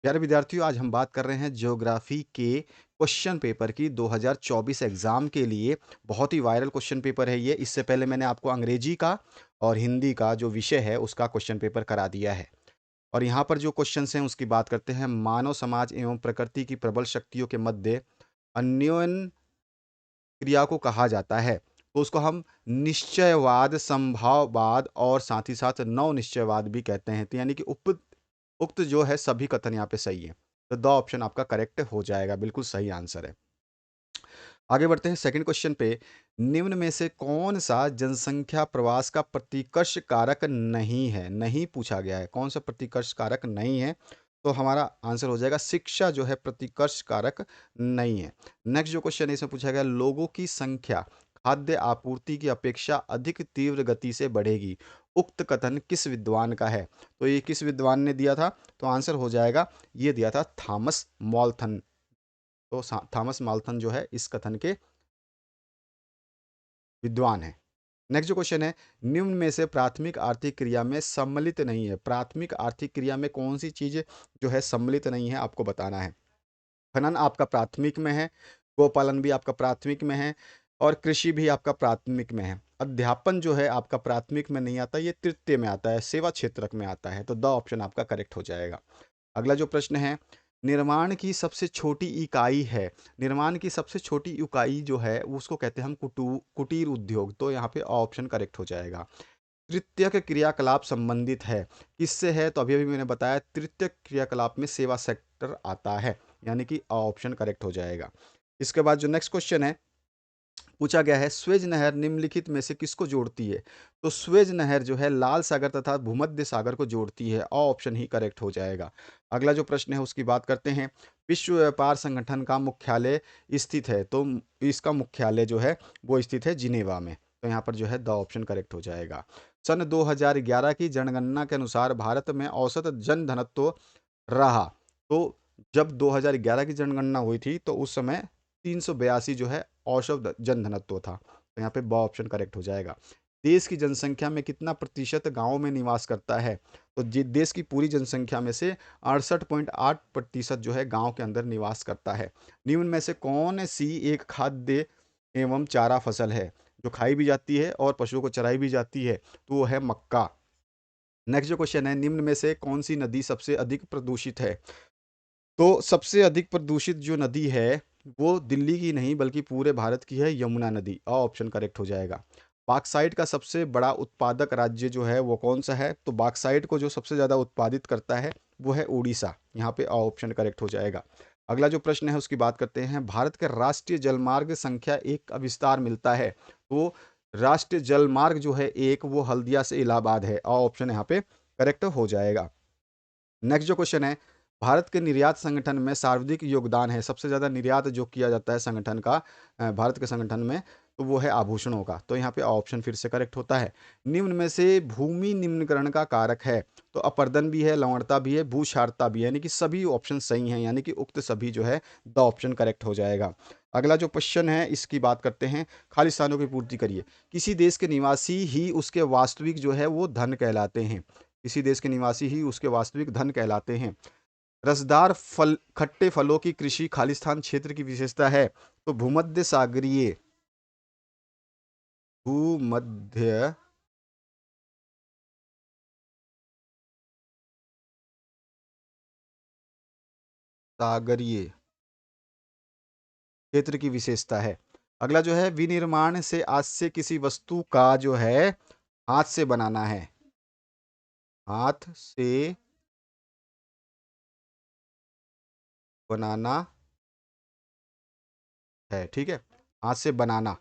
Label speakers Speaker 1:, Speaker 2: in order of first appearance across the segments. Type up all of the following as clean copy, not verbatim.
Speaker 1: प्यारे विद्यार्थियों, आज हम बात कर रहे हैं ज्योग्राफी के क्वेश्चन पेपर की 2024 एग्जाम के लिए। बहुत ही वायरल क्वेश्चन पेपर है ये। इससे पहले मैंने आपको अंग्रेजी का और हिंदी का जो विषय है उसका क्वेश्चन पेपर करा दिया है। और यहाँ पर जो क्वेश्चंस हैं उसकी बात करते हैं। मानव समाज एवं प्रकृति की प्रबल शक्तियों के मध्य अन्योन्य क्रिया को कहा जाता है। तो उसको हम निश्चयवाद, संभाववाद और साथ ही साथ नव निश्चयवाद भी कहते हैं। तो यानी कि उक्त जो है सभी कथन यहाँ पे सही है। तो द ऑप्शन आपका करेक्ट हो जाएगा, बिल्कुल सही आंसर है। आगे बढ़ते हैं सेकंड क्वेश्चन पे। निम्न में से कौन सा जनसंख्या प्रवास का प्रतिकर्ष कारक नहीं है? नहीं पूछा गया है, कौन सा प्रतिकर्ष कारक नहीं है? तो हमारा आंसर हो जाएगा शिक्षा जो है प्रतिकर्ष कारक नहीं है। नेक्स्ट जो क्वेश्चन है इसमें पूछा गया, लोगों की संख्या खाद्य आपूर्ति की अपेक्षा अधिक तीव्र गति से बढ़ेगी। उक्त कथन किस विद्वान का है? तो ये किस विद्वान ने दिया था? तो आंसर हो जाएगा, ये दिया था थॉमस मॉल्थन। तो थॉमस माल्थन जो है इस कथन के विद्वान है। नेक्स्ट जो क्वेश्चन है, निम्न में से प्राथमिक आर्थिक क्रिया में सम्मिलित नहीं है। प्राथमिक आर्थिक क्रिया में कौन सी चीज जो है सम्मिलित नहीं है, आपको बताना है। खनन आपका प्राथमिक में है, गोपालन भी आपका प्राथमिक में है और कृषि भी आपका प्राथमिक में है। अध्यापन जो है आपका प्राथमिक में नहीं आता, ये तृतीय में आता है, सेवा क्षेत्रक में आता है। तो द ऑप्शन आपका करेक्ट हो जाएगा। अगला जो प्रश्न है, निर्माण की सबसे छोटी इकाई है। निर्माण की सबसे छोटी इकाई जो है उसको कहते हैं हम कुटीर उद्योग। तो यहाँ पे ऑप्शन करेक्ट हो जाएगा। तृतीयक क्रियाकलाप संबंधित है, किससे है? तो अभी अभी मैंने बताया तृतीयक क्रियाकलाप में सेवा सेक्टर आता है, यानी कि ऑप्शन करेक्ट हो जाएगा। इसके बाद जो नेक्स्ट क्वेश्चन है पूछा गया है, स्वेज नहर निम्नलिखित में से किसको जोड़ती है? तो स्वेज नहर जो है लाल सागर तथा भूमध्य सागर को जोड़ती है। ऑप्शन ही करेक्ट हो जाएगा। अगला जो प्रश्न है उसकी बात करते हैं। विश्व व्यापार संगठन का मुख्यालय स्थित है, तो इसका मुख्यालय जो है वो स्थित है जिनेवा में। तो यहाँ पर जो है द ऑप्शन करेक्ट हो जाएगा। सन 2011 की जनगणना के अनुसार भारत में औसत जन घनत्व रहा। तो जब 2011 की जनगणना हुई थी तो उस समय 382 जो है औसत जन घनत्व था। तो यहाँ पे ब ऑप्शन करेक्ट हो जाएगा। देश की जनसंख्या में कितना प्रतिशत गांव में निवास करता है? तो देश की पूरी जनसंख्या में से 68.8% जो है गांव के अंदर निवास करता है। निम्न में से कौन सी एक खाद्य एवं चारा फसल है जो खाई भी जाती है और पशुओं को चराई भी जाती है? तो वो है मक्का। नेक्स्ट जो क्वेश्चन है, निम्न में से कौन सी नदी सबसे अधिक प्रदूषित है? तो सबसे अधिक प्रदूषित जो नदी है वो दिल्ली की नहीं बल्कि पूरे भारत की है, यमुना नदी। ऑप्शन करेक्ट हो जाएगा। बॉक्साइट का सबसे बड़ा उत्पादक राज्य जो है वो कौन सा है? तो बॉक्साइट को जो सबसे ज़्यादा उत्पादित करता है वो है उड़ीसा। यहाँ पे ऑप्शन करेक्ट हो जाएगा। अगला जो प्रश्न है उसकी बात करते हैं। भारत के राष्ट्रीय जलमार्ग संख्या एक का विस्तार मिलता है। तो राष्ट्रीय जलमार्ग जो है एक, वो हल्दिया से इलाहाबाद है। ऑप्शन यहाँ पे करेक्ट हो जाएगा। नेक्स्ट जो क्वेश्चन है, भारत के निर्यात संगठन में सर्वाधिक योगदान है, सबसे ज़्यादा निर्यात जो किया जाता है संगठन का, भारत के संगठन में, तो वो है आभूषणों का। तो यहाँ पे ऑप्शन फिर से करेक्ट होता है। निम्न में से भूमि निम्नीकरण का कारक है? तो अपर्दन भी है, लवणता भी है, भूक्षारता भी है, यानी कि सभी ऑप्शन सही हैं, यानी कि उक्त सभी जो है द ऑप्शन करेक्ट हो जाएगा। अगला जो क्वेश्चन है इसकी बात करते हैं। खाली स्थानों की पूर्ति करिए। किसी देश के निवासी ही उसके वास्तविक जो है वो धन कहलाते हैं। किसी देश के निवासी ही उसके वास्तविक धन कहलाते हैं। रसदार फल, खट्टे फलों की कृषि खालिस्तान क्षेत्र की विशेषता है। तो भूमध्य सागरीय क्षेत्र की विशेषता है। अगला जो है, विनिर्माण से आज से किसी वस्तु का जो है हाथ से बनाना है। हाथ से बनाना है, ठीक है, हाथ से बनाना।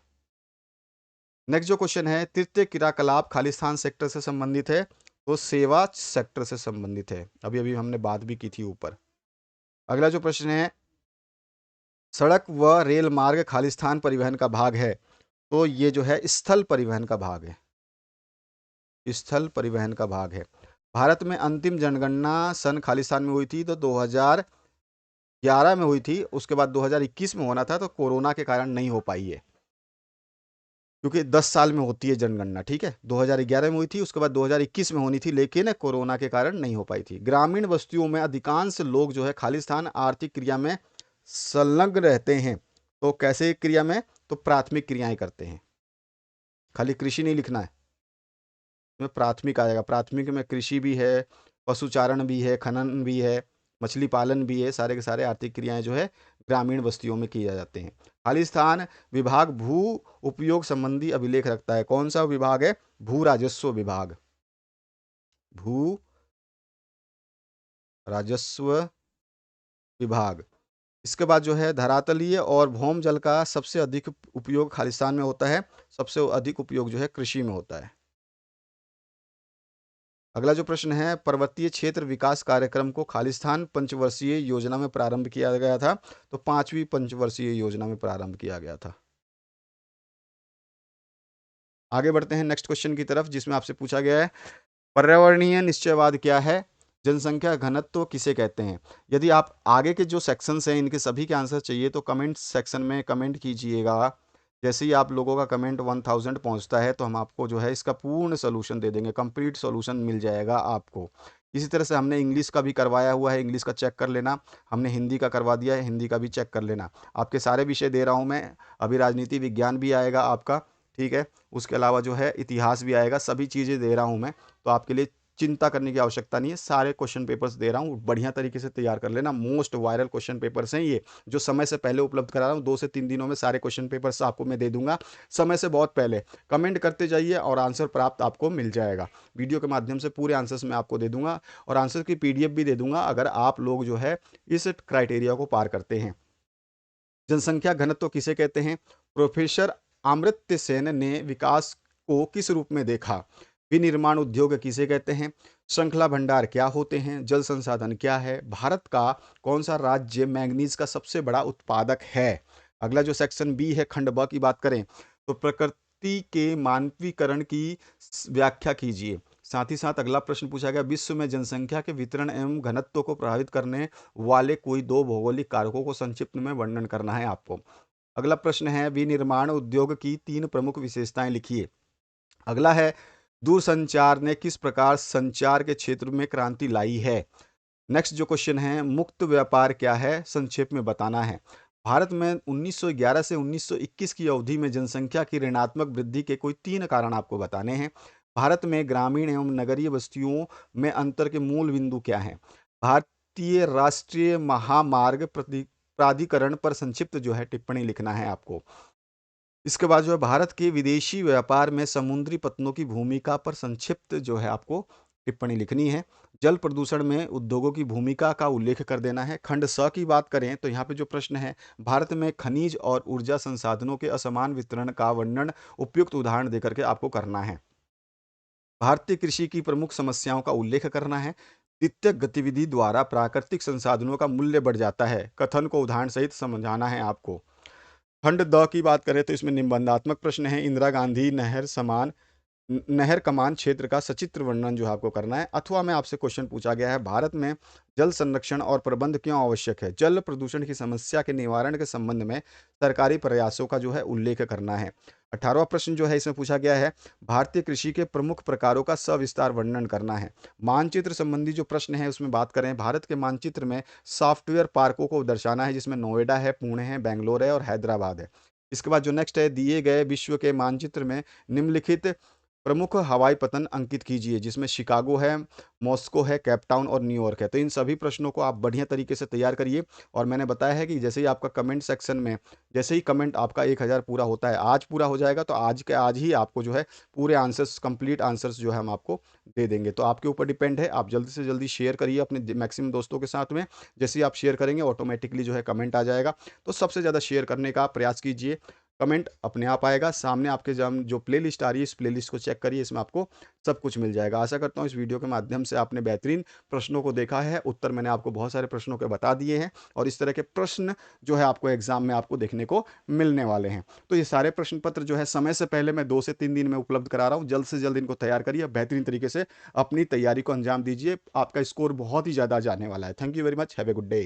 Speaker 1: नेक्स्ट जो क्वेश्चन है, तृतीय क्रियाकलाप खालिस्तान सेक्टर से संबंधित है। तो सेवा सेक्टर से संबंधित है, अभी अभी हमने बात भी की थी ऊपर। अगला जो प्रश्न है, सड़क व रेल मार्ग खालिस्तान परिवहन का भाग है। तो ये जो है स्थल परिवहन का भाग है, स्थल परिवहन का भाग है। भारत में अंतिम जनगणना सन खालिस्तान में हुई थी तो 2011 में हुई थी। उसके बाद 2021 में होना था, तो कोरोना के कारण नहीं हो पाई है। क्योंकि 10 साल में होती है जनगणना, ठीक है। 2011 में हुई थी, उसके बाद 2021 में होनी थी, लेकिन कोरोना के कारण नहीं हो पाई थी। ग्रामीण बस्तियों में अधिकांश लोग जो है खालिस्तान आर्थिक क्रिया में संलग्न रहते हैं। तो कैसे क्रिया में? तो प्राथमिक क्रियाएं करते हैं। खाली कृषि नहीं लिखना है, इसमें प्राथमिक आएगा। प्राथमिक में कृषि भी है, पशुचारण भी है, खनन भी है, मछली पालन भी है। सारे के सारे आर्थिक क्रियाएं जो है ग्रामीण बस्तियों में किए जाते हैं। खालिस्तान विभाग भू उपयोग संबंधी अभिलेख रखता है। कौन सा विभाग है? भू राजस्व विभाग। भू राजस्व विभाग। इसके बाद जो है धरातलीय और भौम जल का सबसे अधिक उपयोग खालिस्तान में होता है। सबसे अधिक उपयोग जो है कृषि में होता है। अगला जो प्रश्न है, पर्वतीय क्षेत्र विकास कार्यक्रम को खालिस्तान पंचवर्षीय योजना में प्रारंभ किया गया था। तो 5वीं पंचवर्षीय योजना में प्रारंभ किया गया था। आगे बढ़ते हैं नेक्स्ट क्वेश्चन की तरफ, जिसमें आपसे पूछा गया है पर्यावरणीय निश्चयवाद क्या है, जनसंख्या घनत्व किसे कहते हैं। यदि आप आगे के जो सेक्शंस हैं इनके सभी के आंसर चाहिए तो कमेंट सेक्शन में कमेंट कीजिएगा। जैसे ही आप लोगों का कमेंट 1000 पहुंचता है तो हम आपको जो है इसका पूर्ण सोल्यूशन दे देंगे, कंप्लीट सोल्यूशन मिल जाएगा आपको। इसी तरह से हमने इंग्लिश का भी करवाया हुआ है, इंग्लिश का चेक कर लेना। हमने हिंदी का करवा दिया है, हिंदी का भी चेक कर लेना। आपके सारे विषय दे रहा हूँ मैं। अभी राजनीति विज्ञान भी आएगा आपका, ठीक है। उसके अलावा जो है इतिहास भी आएगा। सभी चीज़ें दे रहा हूँ मैं, तो आपके लिए चिंता करने की आवश्यकता नहीं है। सारे क्वेश्चन पेपर्स दे रहा हूँ, बढ़िया तरीके से तैयार कर लेना। मोस्ट वायरल क्वेश्चन पेपर्स हैं ये, जो समय से पहले उपलब्ध करा रहा हूँ। 2 से 3 दिनों में सारे क्वेश्चन पेपर्स आपको मैं दे दूंगा, समय से बहुत पहले। कमेंट करते जाइए और आंसर प्राप्त आपको मिल जाएगा। वीडियो के माध्यम से पूरे आंसर्स मैं आपको दे दूंगा और आंसर की पीडीएफ भी दे दूंगा, अगर आप लोग जो है इस क्राइटेरिया को पार करते हैं। जनसंख्या घनत्व किसे कहते हैं? प्रोफेसर अमर्त्य सेन ने विकास को किस रूप में देखा? विनिर्माण उद्योग किसे कहते हैं? श्रृंखला भंडार क्या होते हैं? जल संसाधन क्या है? भारत का कौन सा राज्य मैंगनीज का सबसे बड़ा उत्पादक है? अगला जो सेक्शन बी है, खंड ब की बात करें तो प्रकृति के मानवीकरण की व्याख्या कीजिए। साथ ही साथ अगला प्रश्न पूछा गया, विश्व में जनसंख्या के वितरण एवं घनत्व को प्रभावित करने वाले कोई 2 भौगोलिक कारकों को संक्षिप्त में वर्णन करना है आपको। अगला प्रश्न है, विनिर्माण उद्योग की 3 प्रमुख विशेषताएं लिखिए। अगला है, दूरसंचार ने किस प्रकार संचार के क्षेत्र में क्रांति लाई है। नेक्स्ट जो क्वेश्चन है, मुक्त व्यापार क्या है, संक्षेप में बताना है। भारत में 1911 से 1921 की अवधि में जनसंख्या की ऋणात्मक वृद्धि के कोई 3 कारण आपको बताने हैं। भारत में ग्रामीण एवं नगरीय बस्तियों में अंतर के मूल बिंदु क्या हैं। भारतीय राष्ट्रीय महामार्ग प्राधिकरण पर संक्षिप्त जो है टिप्पणी लिखना है आपको। इसके बाद जो है भारत के विदेशी व्यापार में समुद्री पत्तनों की भूमिका पर संक्षिप्त जो है आपको टिप्पणी लिखनी है। जल प्रदूषण में उद्योगों की भूमिका का उल्लेख कर देना है। खंड स की बात करें तो यहाँ पे जो प्रश्न है, भारत में खनिज और ऊर्जा संसाधनों के असमान वितरण का वर्णन उपयुक्त उदाहरण देकर के आपको करना है। भारतीय कृषि की प्रमुख समस्याओं का उल्लेख करना है। द्वितीयक गतिविधि द्वारा प्राकृतिक संसाधनों का मूल्य बढ़ जाता है, कथन को उदाहरण सहित समझाना है आपको। खंड द की बात करें तो इसमें निबंधात्मक प्रश्न है, इंदिरा गांधी नहर कमान क्षेत्र का सचित्र वर्णन जो है आपको करना है। अथवा में आपसे क्वेश्चन पूछा गया है, भारत में जल संरक्षण और प्रबंध क्यों आवश्यक है। जल प्रदूषण की समस्या के निवारण के संबंध में सरकारी प्रयासों का जो है उल्लेख करना है। 18वां प्रश्न जो है इसमें पूछा गया है, भारतीय कृषि के प्रमुख प्रकारों का सविस्तार वर्णन करना है। मानचित्र संबंधी जो प्रश्न है उसमें बात करें, भारत के मानचित्र में सॉफ्टवेयर पार्कों को दर्शाना है, जिसमें नोएडा है, पुणे है, बेंगलोर है और हैदराबाद है। इसके बाद जो नेक्स्ट है, दिए गए विश्व के मानचित्र में निम्नलिखित प्रमुख हवाई पतन अंकित कीजिए, जिसमें शिकागो है, मॉस्को है, केपटाउन और न्यूयॉर्क है। तो इन सभी प्रश्नों को आप बढ़िया तरीके से तैयार करिए। और मैंने बताया है कि जैसे ही आपका कमेंट सेक्शन में, जैसे ही कमेंट आपका 1000 पूरा होता है, आज पूरा हो जाएगा तो आज के आज ही आपको जो है पूरे आंसर्स, कंप्लीट आंसर्स जो है हम आपको दे देंगे। तो आपके ऊपर डिपेंड है, आप जल्दी से जल्दी शेयर करिए अपने मैक्सिमम दोस्तों के साथ में। जैसे ही आप शेयर करेंगे ऑटोमेटिकली जो है कमेंट आ जाएगा। तो सबसे ज़्यादा शेयर करने का प्रयास कीजिए, कमेंट अपने आप आएगा सामने आपके। जो प्लेलिस्ट आ रही है इस प्लेलिस्ट को चेक करिए, इसमें आपको सब कुछ मिल जाएगा। आशा करता हूँ इस वीडियो के माध्यम से आपने बेहतरीन प्रश्नों को देखा है। उत्तर मैंने आपको बहुत सारे प्रश्नों के बता दिए हैं और इस तरह के प्रश्न जो है आपको एग्जाम में आपको देखने को मिलने वाले हैं। तो ये सारे प्रश्न पत्र जो है समय से पहले मैं 2 से 3 दिन में उपलब्ध करा रहा हूँ। जल्द से जल्द इनको तैयार करिए, बेहतरीन तरीके से अपनी तैयारी को अंजाम दीजिए। आपका स्कोर बहुत ही ज़्यादा जाने वाला है। Thank you very much, have a good day.